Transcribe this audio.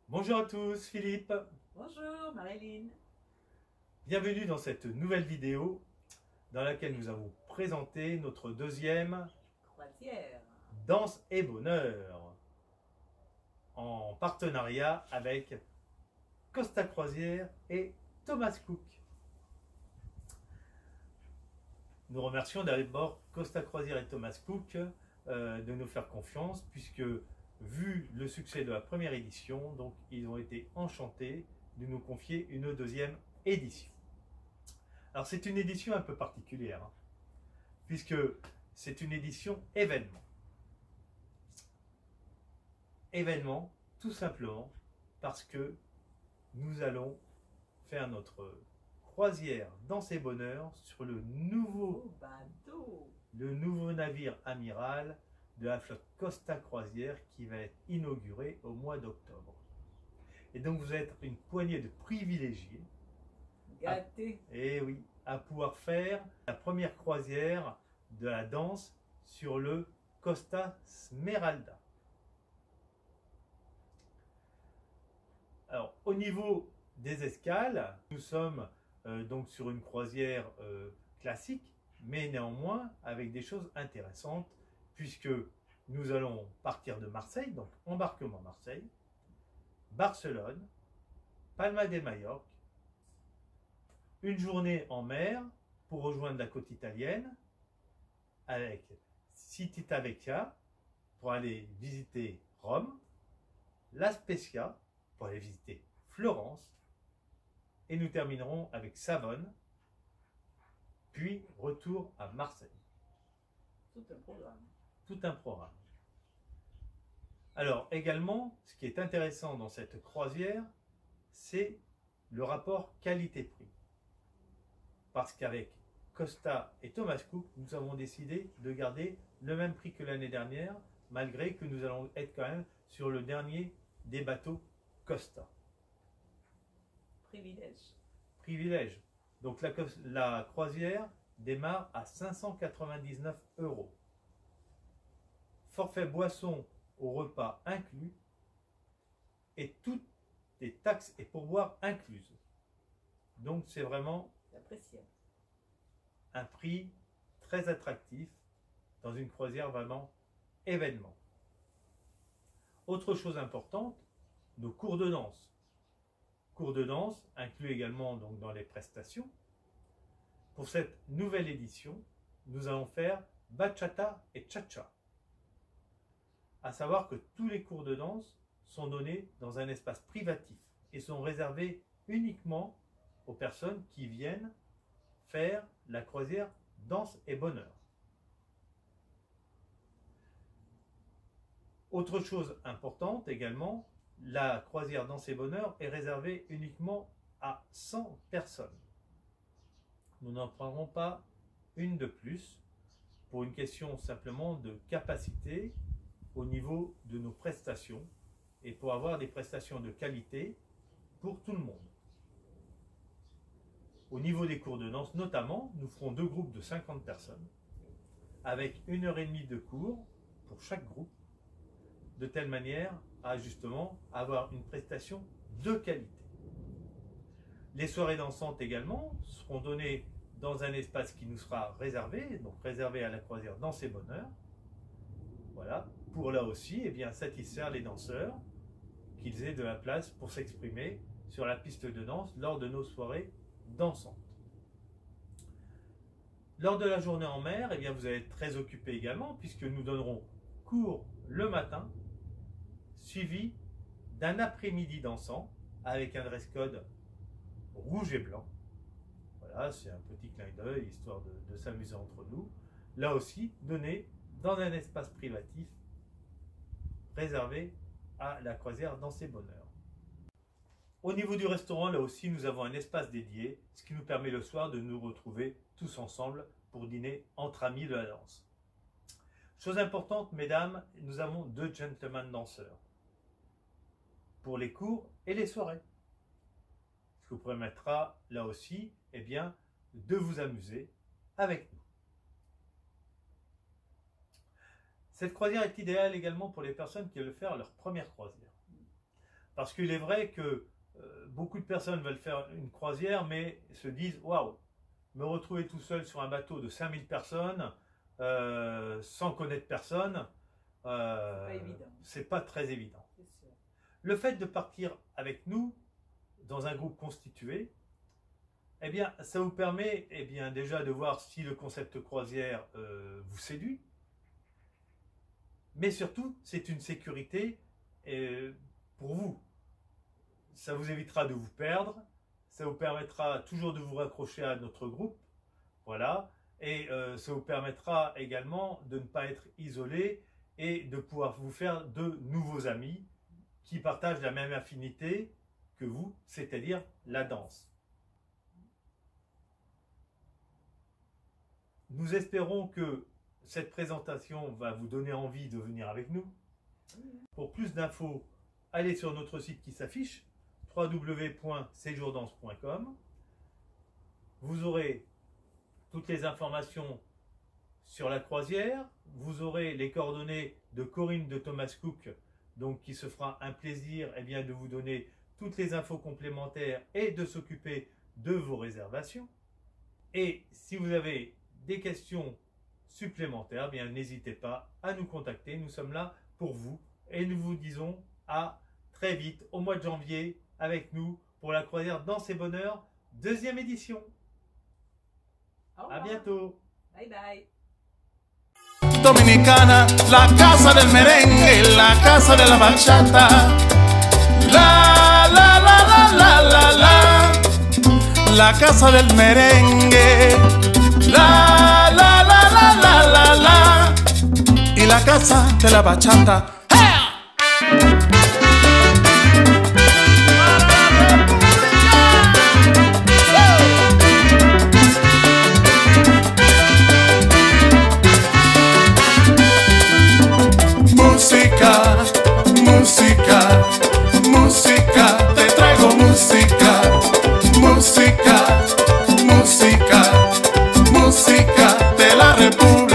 Bonjour à tous, Philippe. Bonjour Marilyn. Bienvenue dans cette nouvelle vidéo dans laquelle nous allons présenter notre deuxième Croisière. Danse et Bonheur en partenariat avec Costa Croisière et Thomas Cook. Nous remercions d'abord Costa Croisière et Thomas Cook de nous faire confiance puisque vu le succès de la première édition, donc ils ont été enchantés de nous confier une deuxième édition. Alors c'est une édition un peu particulière, hein, puisque c'est une édition événement. Événement, tout simplement, parce que nous allons faire notre croisière Danse et Bonheur sur le nouveau navire amiral de la flotte Costa Croisière qui va être inauguré au mois d'octobre. Et donc vous êtes une poignée de privilégiés Gâté. Et oui, à pouvoir faire la première croisière de la danse sur le Costa Smeralda. Alors, au niveau des escales, nous sommes donc sur une croisière classique, mais néanmoins avec des choses intéressantes, puisque nous allons partir de Marseille, donc embarquement Marseille, Barcelone, Palma de Majorque, une journée en mer pour rejoindre la côte italienne avec Civitavecchia pour aller visiter Rome, La Spezia pour aller visiter Florence et nous terminerons avec Savone, puis retour à Marseille. Tout un programme. Tout un programme. Alors également, ce qui est intéressant dans cette croisière, c'est le rapport qualité-prix. Parce qu'avec Costa et Thomas Cook, nous avons décidé de garder le même prix que l'année dernière, malgré que nous allons être quand même sur le dernier des bateaux Costa. Privilège. Privilège. Donc la croisière démarre à 599 €. Forfait boisson au repas inclus et toutes les taxes et pourboires incluses. Donc c'est vraiment un prix très attractif dans une croisière vraiment événement. Autre chose importante, nos cours de danse. Cours de danse inclus également donc dans les prestations. Pour cette nouvelle édition, nous allons faire bachata et cha-cha. À savoir que tous les cours de danse sont donnés dans un espace privatif et sont réservés uniquement aux personnes qui viennent faire la croisière Danse et Bonheur. Autre chose importante également, la croisière Danse et Bonheur est réservée uniquement à 100 personnes. Nous n'en prendrons pas une de plus pour une question simplement de capacité au niveau de nos prestations et pour avoir des prestations de qualité pour tout le monde. Au niveau des cours de danse notamment, nous ferons 2 groupes de 50 personnes avec 1h30 de cours pour chaque groupe, de telle manière à justement avoir une prestation de qualité. Les soirées dansantes également seront données dans un espace qui nous sera réservé, donc réservé à la croisière Danse et Bonheur. Voilà, pour là aussi satisfaire les danseurs, qu'ils aient de la place pour s'exprimer sur la piste de danse lors de nos soirées dansantes. Lors de la journée en mer, vous allez être très occupé également puisque nous donnerons cours le matin suivi d'un après-midi dansant avec un dress code rouge et blanc. Voilà, c'est un petit clin d'œil histoire de s'amuser entre nous. Là aussi, donné dans un espace privatif réservé à la croisière Danse et Bonheur. Au niveau du restaurant, là aussi, nous avons un espace dédié, ce qui nous permet le soir de nous retrouver tous ensemble pour dîner entre amis de la danse. Chose importante, mesdames, nous avons 2 gentlemen danseurs pour les cours et les soirées. Ce qui vous permettra, là aussi, de vous amuser avec nous. Cette croisière est idéale également pour les personnes qui veulent faire leur première croisière. Parce qu'il est vrai que beaucoup de personnes veulent faire une croisière, mais se disent « Waouh, me retrouver tout seul sur un bateau de 5000 personnes, sans connaître personne, c'est pas très évident. » Le fait de partir avec nous, dans un groupe constitué, eh bien, ça vous permet déjà de voir si le concept croisière vous séduit, mais surtout, c'est une sécurité pour vous. Ça vous évitera de vous perdre, ça vous permettra toujours de vous raccrocher à notre groupe, voilà, et ça vous permettra également de ne pas être isolé et de pouvoir vous faire de nouveaux amis qui partagent la même affinité que vous, c'est-à-dire la danse. Nous espérons que cette présentation va vous donner envie de venir avec nous. Pour plus d'infos, allez sur notre site qui s'affiche, www.sejourdance.com. Vous aurez toutes les informations sur la croisière. Vous aurez les coordonnées de Corinne de Thomas Cook, donc qui se fera un plaisir de vous donner toutes les infos complémentaires et de s'occuper de vos réservations. Et si vous avez des questions supplémentaires, n'hésitez pas à nous contacter. Nous sommes là pour vous et nous vous disons à très vite au mois de janvier avec nous pour la croisière Danse et Bonheur, 2e édition. À bientôt. Bye bye. Dominicana, la casa del merengue, la casa de la bachata. La la la la la la la, la casa del merengue. La la la la la la la, y la casa de la bachata. Música, música, música, te traigo música, música, música, música de la República.